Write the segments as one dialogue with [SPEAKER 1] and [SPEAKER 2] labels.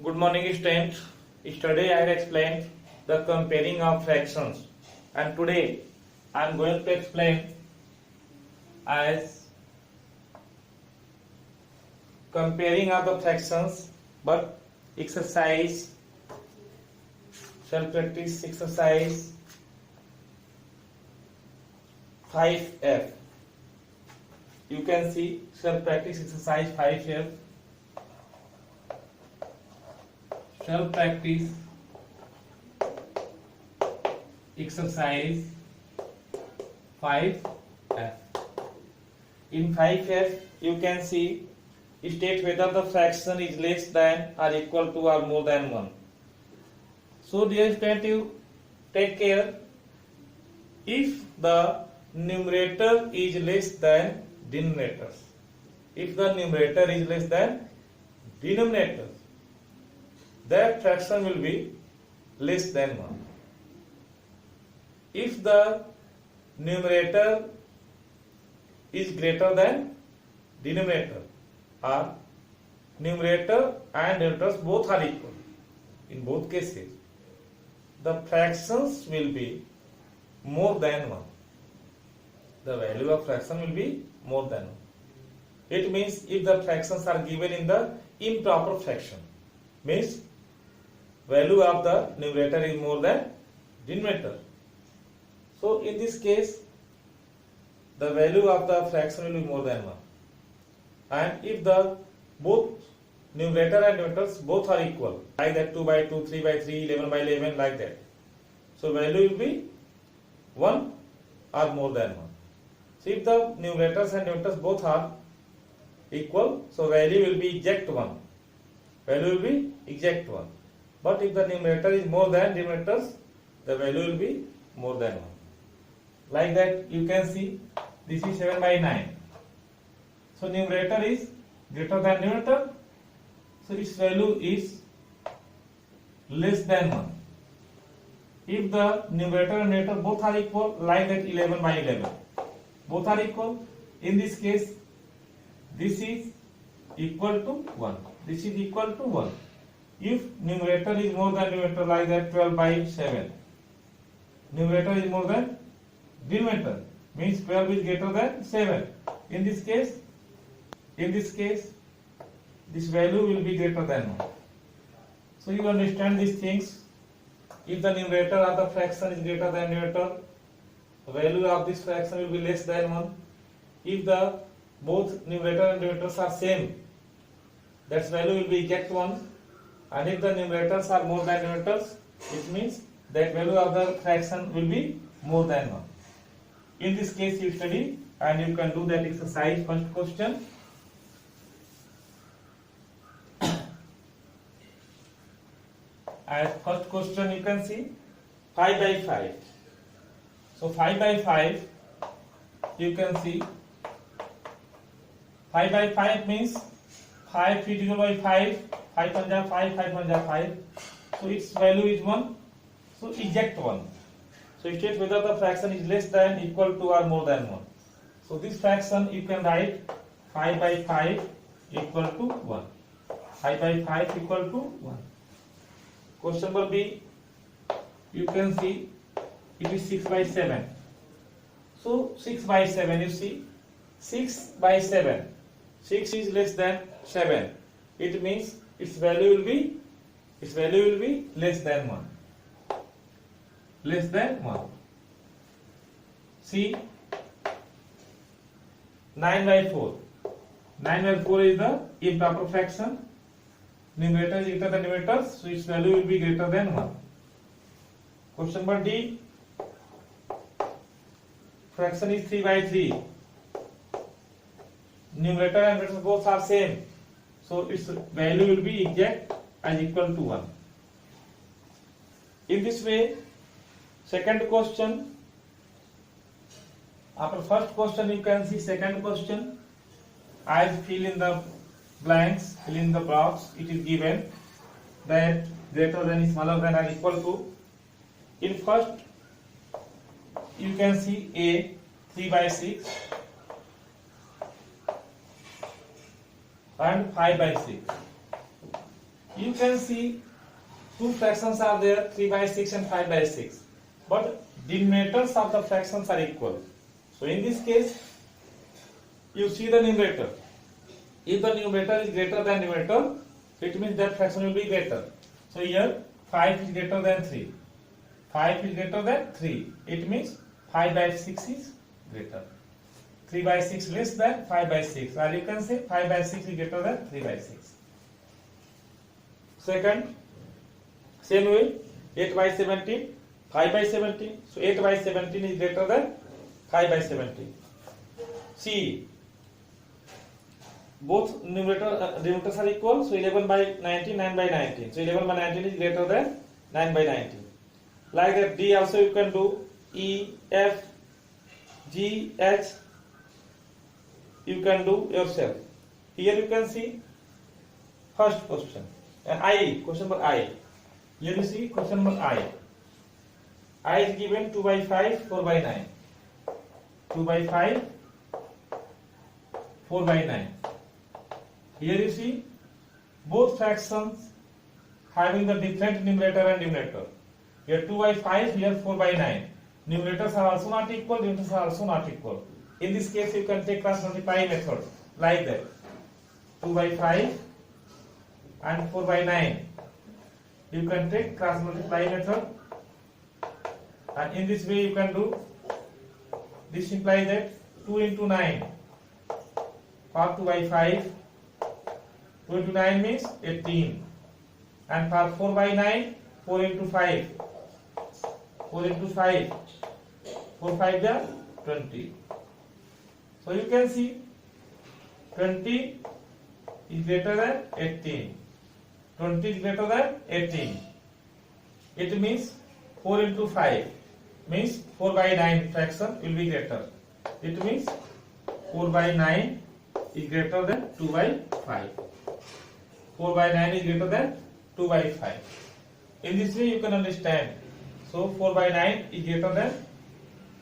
[SPEAKER 1] Good morning, students. Yesterday I had explained the comparing of fractions, and today I am going to explain as comparing of the fractions, but exercise, self-practice exercise 5F. You can see self-practice exercise 5F. Self-practice exercise 5F. In 5F, you can see state whether the fraction is less than or equal to or more than 1. So, dear student, you take care. If the numerator is less than denominator, if the numerator is less than denominator, that fraction will be less than 1. If the numerator is greater than denominator, or numerator and denominators both are equal, in both cases, the fractions will be more than 1. The value of fraction will be more than 1. It means if the fractions are given in the improper fraction, means value of the numerator is more than denominator. So in this case, the value of the fraction will be more than 1. And if the both numerator and denominators both are equal, like that 2 by 2, 3 by 3, 11 by 11, like that. So value will be 1 or more than 1. So if the numerators and denominators both are equal, so value will be exact 1. Value will be exact 1. But if the numerator is more than denominators, the value will be more than 1. Like that, you can see this is 7 by 9. So numerator is greater than denominator, so its value is less than 1. If the numerator and denominator both are equal, like that 11 by 11, both are equal, in this case, this is equal to 1. This is equal to 1. If numerator is more than denominator, like that 12 by 7, numerator is more than denominator, means 12 is greater than 7. In this case, this value will be greater than 1. So you understand these things. If the numerator of the fraction is greater than denominator, the value of this fraction will be less than 1. If the both numerator and denominators are same, that value will be exact 1. And if the numerators are more than denominators, it means that value of the fraction will be more than 1. In this case, you study and you can do that exercise. First question. As first question, you can see 5 by 5. So 5 by 5, you can see 5 by 5 means 5 feet equal by 5, 5 1 5, 5 1 5. So its value is 1. So exact 1. So it states whether the fraction is less than, equal to or more than 1. So this fraction you can write 5 by 5 equal to 1. 5 by 5 equal to 1. Question number B, you can see it is 6 by 7. So 6 by 7, you see 6 by 7. 6 is less than 7. It means its value will be less than 1. Less than 1. See 9 by 4. 9 by 4 is the improper fraction. Numerator is greater than denominator, so its value will be greater than 1. Question number D. Fraction is 3 by 3. Numerator and denominator both are same, so its value will be exact and equal to 1. In this way, second question, after first question you can see second question. I fill in the blanks, fill in the box. It is given that greater than is smaller than or equal to. In first, you can see A 3 by 6 and 5 by 6. You can see two fractions are there, 3 by 6 and 5 by 6. But denominators of the fractions are equal. So in this case, you see the numerator. If the numerator is greater than numerator, it means that fraction will be greater. So here 5 is greater than 3. 5 is greater than 3. It means 5 by 6 is greater. 3 by 6 less than 5 by 6. Or you can say 5 by 6 is greater than 3 by 6. Second, same way, 8 by 17, 5 by 17. So 8 by 17 is greater than 5 by 17. See, both denominators are equal. So 11 by 19, 9 by 19. So 11 by 19 is greater than 9 by 19. Like that, D also you can do. E, F, G, H. You can do yourself. Here you can see first question. I, question number I. Here you see question number I. I is given 2 by 5, 4 by 9. 2 by 5, 4 by 9. Here you see both fractions having the different numerator and denominator. Here 2 by 5, here 4 by 9. Numerators are also not equal, denominators are also not equal. In this case, you can take cross multiply method like that. 2 by 5 and 4 by 9. You can take cross multiply method, and in this way you can do. This implies that 2 into 9 for 2 by 5. 2 into 9 means 18, and for 4 by 9, 4 into 5. 4 into 5. 4 5 are 20. So you can see 20 is greater than 18. 20 is greater than 18. It means 4 into 5 means 4 by 9 fraction will be greater. It means 4 by 9 is greater than 2 by 5. 4 by 9 is greater than 2 by 5. In this way you can understand. So 4 by 9 is greater than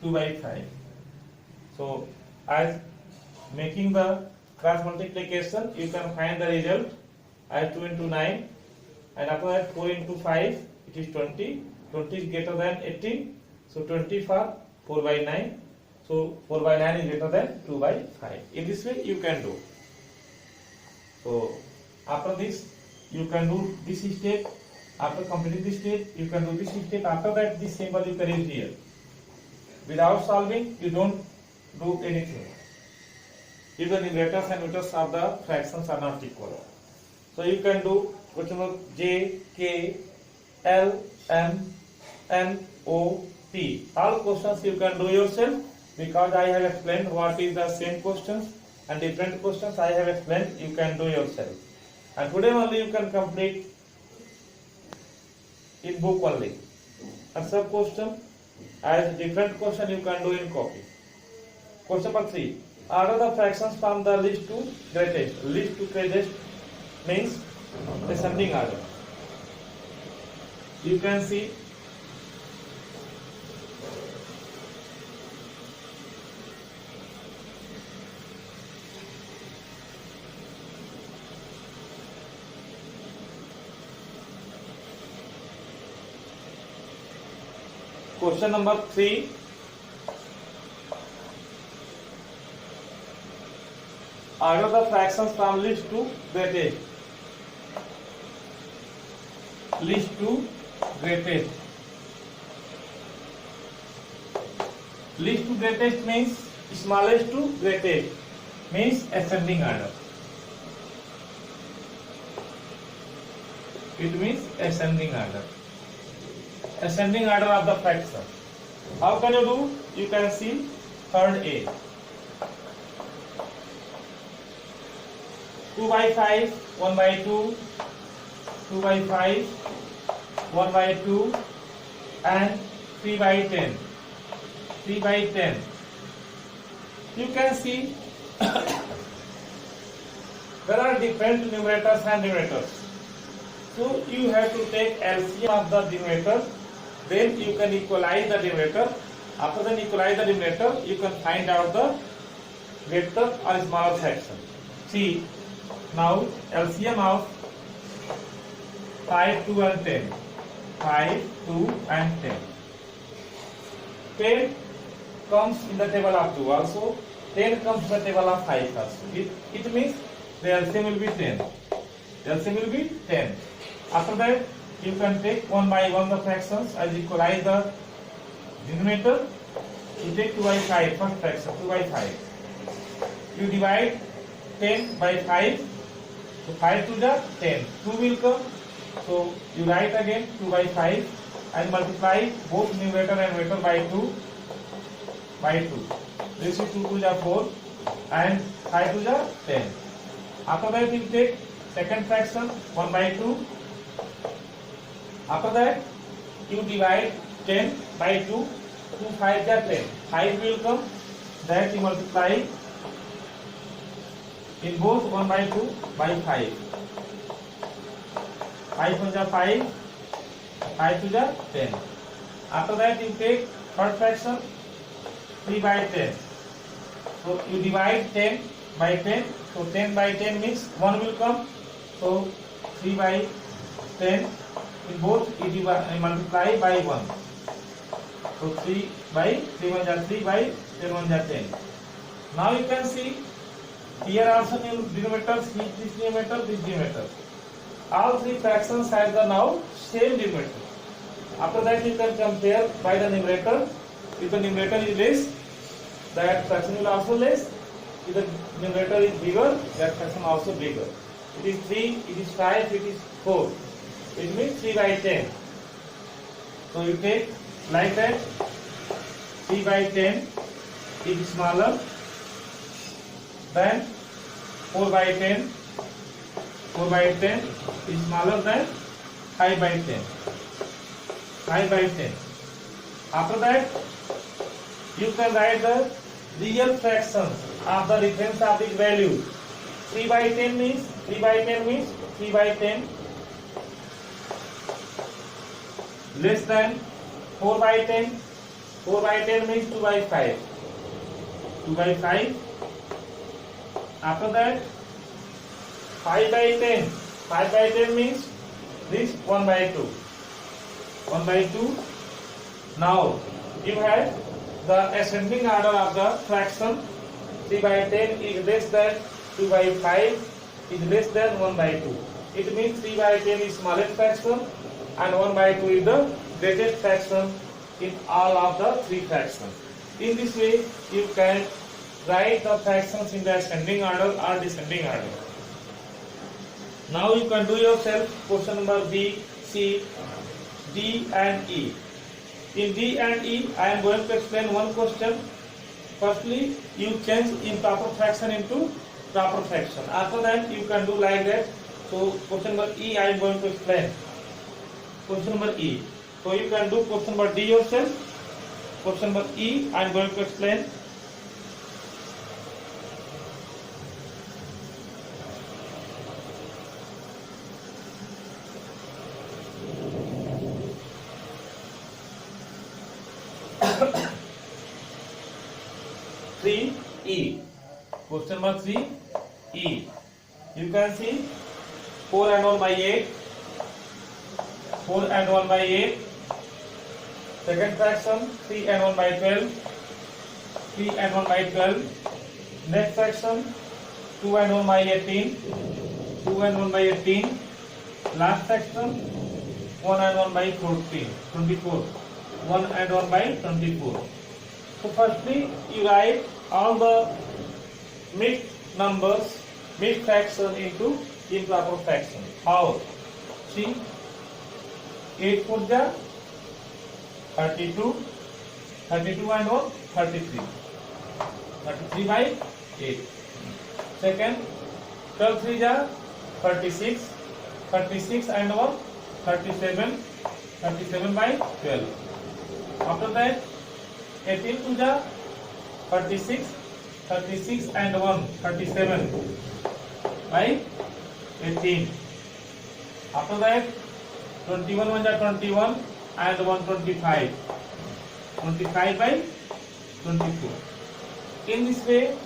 [SPEAKER 1] 2 by 5. So as making the cross multiplication, you can find the result as 2 into 9, and after that 4 into 5, it is 20. 20 is greater than 18. So 20 for 4 by 9. So 4 by 9 is greater than 2 by 5. In this way you can do. So after this you can do this step. After completing this step, you can do this step. After that, this symbol you can use here. Without solving, you don't do anything. If the numerators and numerators of the fractions are not equal. So you can do question number J, K, L, M, N, O, P. All questions you can do yourself, because I have explained what is the same questions and different questions I have explained, you can do yourself. And today only you can complete in book only. And some question as different question you can do in copy. Question number 3. Order the fractions from the least to greatest. Least to greatest means ascending order. You can see question number 3. Order the fractions from least to greatest. Least to greatest. Least to greatest means smallest to greatest, means ascending order. It means ascending order. Ascending order of the fraction. How can you do? You can see third A. 2 by 5, 1 by 2, 2 by 5, 1 by 2, and 3 by 10. 3 by 10. You can see there are different numerators and denominators. So you have to take LCM of the denominator, then you can equalize the denominator. After then equalize the denominator, you can find out the greater or smaller fraction. See, now LCM of 5, 2 and 10. 5, 2 and 10. 10 comes in the table of 2 also. 10 comes in the table of 5 also. It means the LCM will be 10. The LCM will be 10. After that, you can take one by one the fractions as equalize the denominator. You take 2 by 5, first fraction, 2 by 5. You divide 10 by 5. So 5 to the 10. 2 will come. So you write again 2 by 5 and multiply both numerator and numerator by 2. By 2. This is 2 to the 4 and 5 to the 10. After that you take second fraction 1 by 2. After that you divide 10 by 2. 2 5 the 10. 5 will come. That you multiply in both 1 by 2 by 5. 5 to the 5. 5 to the 10. After that you take third fraction 3 by 10. So you divide 10 by 10. So 10 by 10 means 1 will come. So 3 by 10 in both you divide, multiply by 1. So 3 by 3 1 is 3 by 10 1 is 10. Now you can see here also new denominators, this denominator. All three fractions have the now same denominator. After that you can compare by the numerator. If the numerator is less, that fraction will also less. If the numerator is bigger, that fraction also bigger. It is 3, it is 5, it is 4. It means 3 by 10. So you take like that. 3 by 10 is smaller than 4 by 10. 4 by 10 is smaller than 5 by 10. 5 by 10. After that, you can write the real fractions of the reference of this value. 3 by 10 means 3 by 10 less than 4 by 10. 4 by 10 means 2 by 5. 2 by 5. After that, 5 by 10. 5 by 10 means this 1 by 2. 1 by 2. Now you have the ascending order of the fraction. 3 by 10 is less than 2 by 5 is less than 1 by 2. It means 3 by 10 is smallest fraction and 1 by 2 is the greatest fraction in all of the three fractions. In this way, you can write the fractions in the ascending order or descending order. Now you can do yourself question number B, C, D and E. In D and E, I am going to explain one question. Firstly, you change improper fraction into proper fraction. After that, you can do like that. So question number E, I am going to explain. Question number E. So you can do question number D yourself. Question number E, I am going to explain. E. Question number 3 E. You can see 4 and 1 by 8. 4 and 1 by 8. Second fraction 3 and 1 by 12. 3 and 1 by 12. Next fraction 2 and 1 by 18. 2 and 1 by 18. Last fraction 1 and 1 by 14. 24. 1 and 1 by 24. So firstly you write all the mixed numbers, mixed fraction into improper fraction. How? See, 8 4 ja 32, 32 and 1 33, 33 by 8. Second, 12 3 ja 36, 36 and 1 37, 37 by 12. After that, 18 2 ja 36, 36 and 1 37 by 18. After that, 21 1 ja 21 and 1 25, 25 by 24. In this way,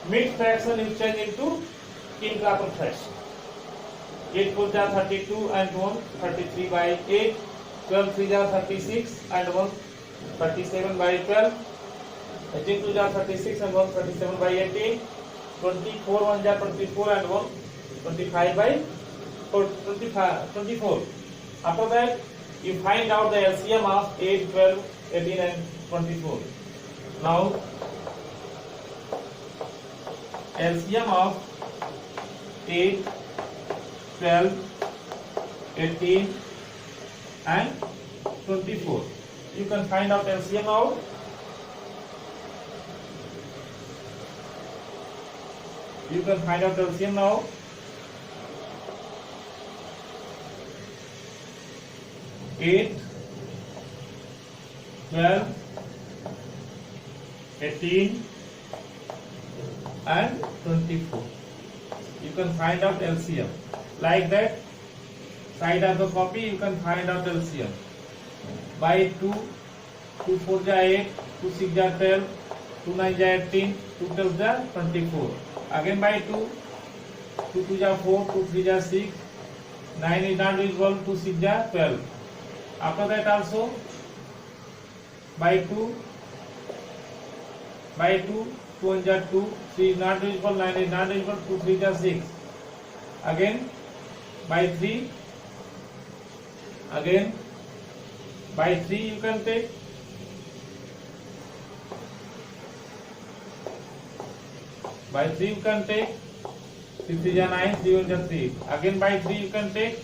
[SPEAKER 1] mixed fraction is changed into improper fraction. 8 4 जा 32 and 1 33 by 8. 12 3 जा 36 and 1 37 by 12. 18 2 जा 36 and 1 37 by 18. 24 1 जा 24 and 1 25 by 24. After that, you find out the LCM of 8, 12, 18 and 24. Now, LCM of 8, 12, 18 and 24. You can find out LCM out. You can find out LCM now. 8, 12, 18 and 24. You can find out LCM. Like that, side of the copy you can find out LCM. By 2, 2 4 ja 8, 2 6 ja 12, 2 9 ja 18, 2 12 ja 24. Again by 2, 2 2 ja 4, 2 3 ja 6, 9 is not equal to 6 ja 12. After that also by 2, 2 1 ja 2, 3 is not equal, 9 is not equal, 2 3 ja 6. Again by 3, again by 3 you can take. By 3 you can take 3 3 ja 9, 3 1 ja 3. Again by 3 you can take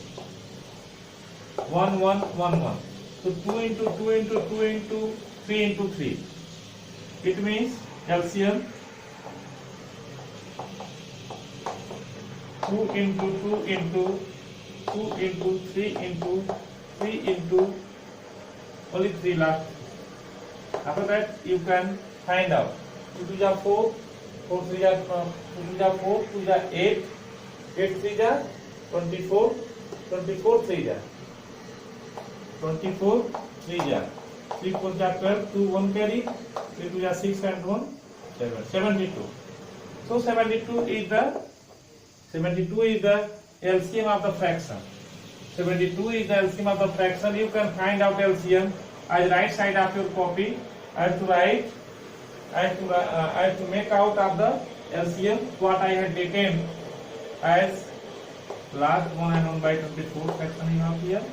[SPEAKER 1] 1 1 1 1. So 2 into 2 into 2 into 3 into 3. It means LCM 2 into 2 into 2 into 3 into 3 into only 3 left. After that you can find out 2 2 ja 4, 4 3 ja 2 ja 4, 2 ja 8, 8 3 ja 24, 24 3 ja 24 3 ja 3 4 ja 12, 2 1 carry, 3 2 ja 6 and 1 7, 72. So 72 is the LCM of the fraction. 72 is the LCM of the fraction. You can find out LCM as right side of your copy. I have to make out of the LCM what I had taken as last 1 and 1 by 24 fraction you have here.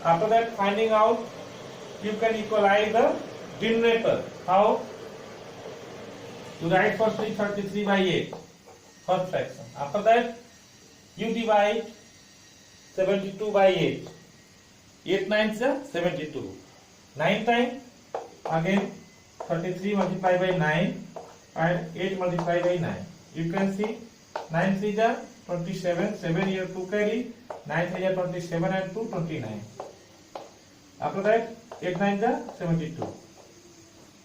[SPEAKER 1] After that, finding out, you can equalize the denominator. How? You write firstly 33 by 8, first fraction. After that, you divide 72 by 8. 8 9s are 72. 9 times, again 33 multiplied by 9 and 8 multiplied by 9. You can see 9 3s are 27, 7 here 2 carry, 9 3s are 27 and 2 29. After that, 8 9s are 72.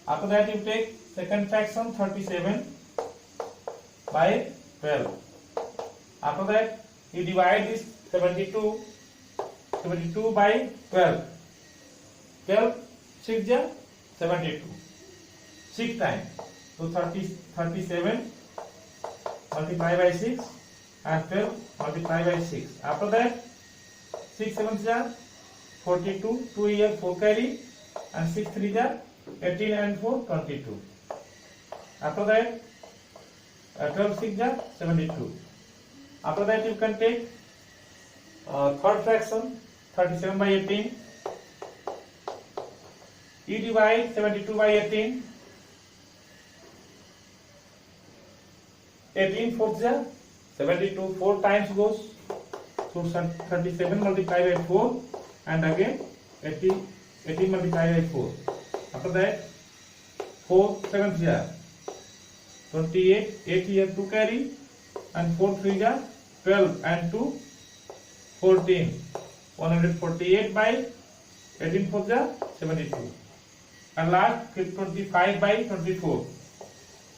[SPEAKER 1] After that, you take second fraction 37 by 12. After that, you divide this 72 by 12. 12 6 are 72. 6 times. So 37 multiplied by 6 and 12 multiplied by 6. After that, 6 7s are 42, 2 here 4 carry and 6 3s are 18 and 4 22. After that, 12 6 are 72. After that, you can take third fraction 37 by 18. You divide 72 by 18. 18 4s are 72. 4 times goes. So 37 multiplied by 4 and again 18 multiplied by 4. After that, 4 7s are 28. 8 here 2 carry and 4 3s are 12 and 2 14. 148 by 18 4s are 72. And last 25 by 24.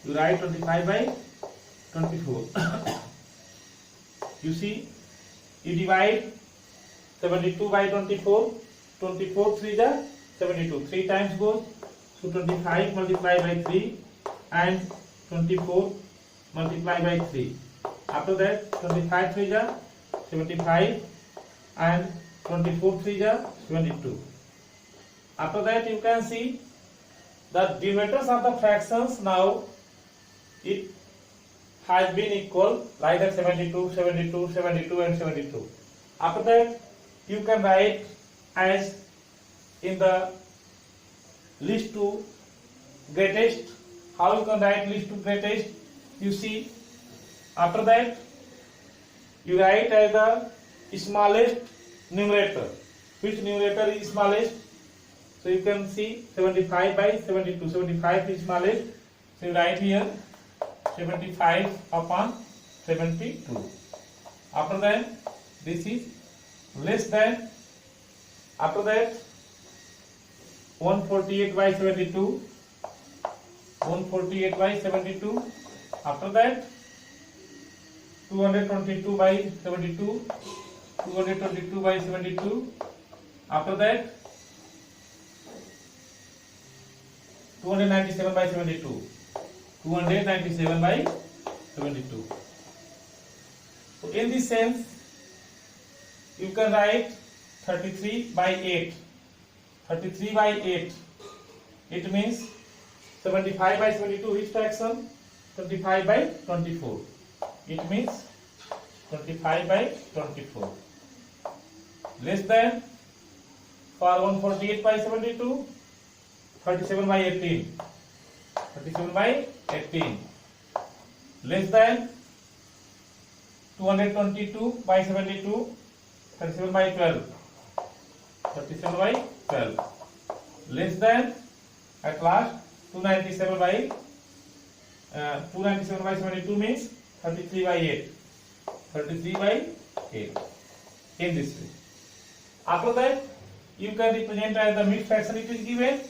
[SPEAKER 1] You write 25 by 24. You see, you divide 72 by 24. 24 3s are 72. 3 times goes. So 25 multiplied by 3 and 24 multiplied by 3. After that, 25 3s are 75 and 24 3 are 22. After that you can see the denominators of the fractions now it has been equal like that 72, 72, 72 and 72. After that you can write as in the least to greatest. How you can write least to greatest? You see, after that you write as the smallest numerator. Which numerator is smallest? So you can see 75 by 72. 75 is smallest. So you write here 75 upon 72. After that this is less than. After that 148 by 72. 148 by 72. After that 222 by 72. 222 by 72. After that 297 by 72. 297 by 72. So in this sense you can write 33 by 8. 33 by 8. It means 75 by 72 which fraction? 25 by 24. It means 25 by 24. Less than for 148 by 72, 37 by 18. 37 by 18. Less than 222 by 72, 37 by 12. 37 by 12. Less than at last 297 by 72 means 33 by 8. 33 by 8. In this way. After that you can represent as the mixed fraction it is given,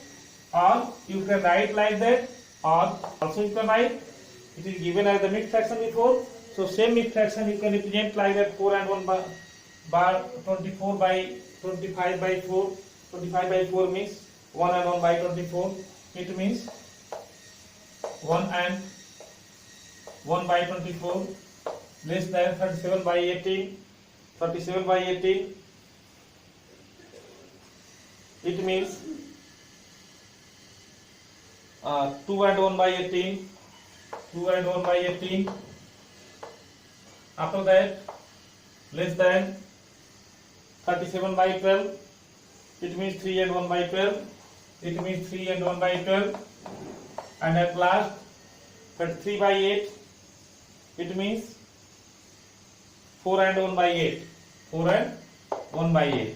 [SPEAKER 1] or you can write like that, or also you can write it is given as the mixed fraction before. So same mixed fraction you can represent like that 4 and 1 by 24 by 25 by 4. 25 by 4 means 1 and 1 by 24. It means 1 and 1 by 24 less than 37 by 18. 37 by 18. It means 2 and 1 by 18. 2 and 1 by 18. After that less than 37 by 12. It means 3 and 1 by 12. It means 3 and 1 by 12. And at last 33 by 8. It means 4 and 1 by 8. 4 and 1 by 8.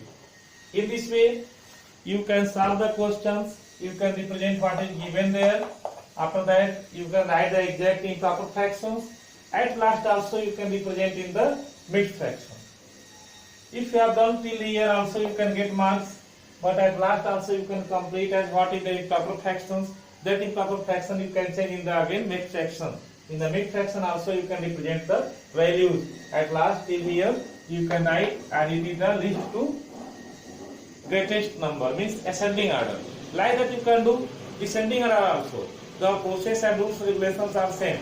[SPEAKER 1] In this way you can solve the questions. You can represent what is given there. After that you can write the exact improper fractions. At last also you can represent in the mixed fraction. If you have done till here also you can get marks, but at last also you can complete as what is the improper fractions. That improper fraction you can change in the again mixed fraction. In the mixed fraction also you can represent the values. At last till here you can write, and it is the least to greatest number, means ascending order. Like that you can do descending order also. The process and rules regulations are same.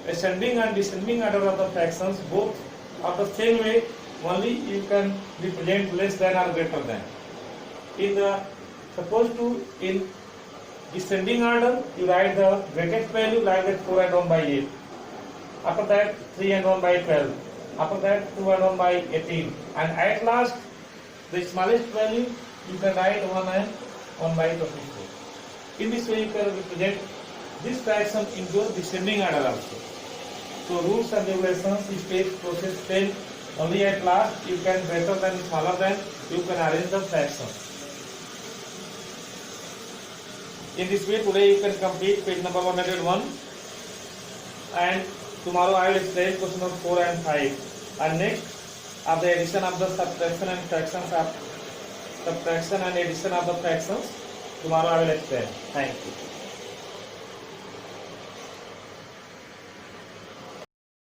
[SPEAKER 1] Ascending and descending order of the fractions both are the same way, only you can represent less than or greater than. In the supposed to in descending order you write the greatest value like that 4 and 1 by 8. After that 3 and 1 by 12. After that 2 and 1 by 18. And at last the smallest value you can write 1 and 1 by 24. In this way you can represent this fraction into descending order also. So rules and regulations, stage, process, same. Only at last you can greater than, smaller than, you can arrange the fractions. In this way today you can complete page number 101, and tomorrow I will explain question number 4 and 5. And next of the addition of the subtraction and fractions of subtraction and addition of the fractions, tomorrow I will explain. Thank you.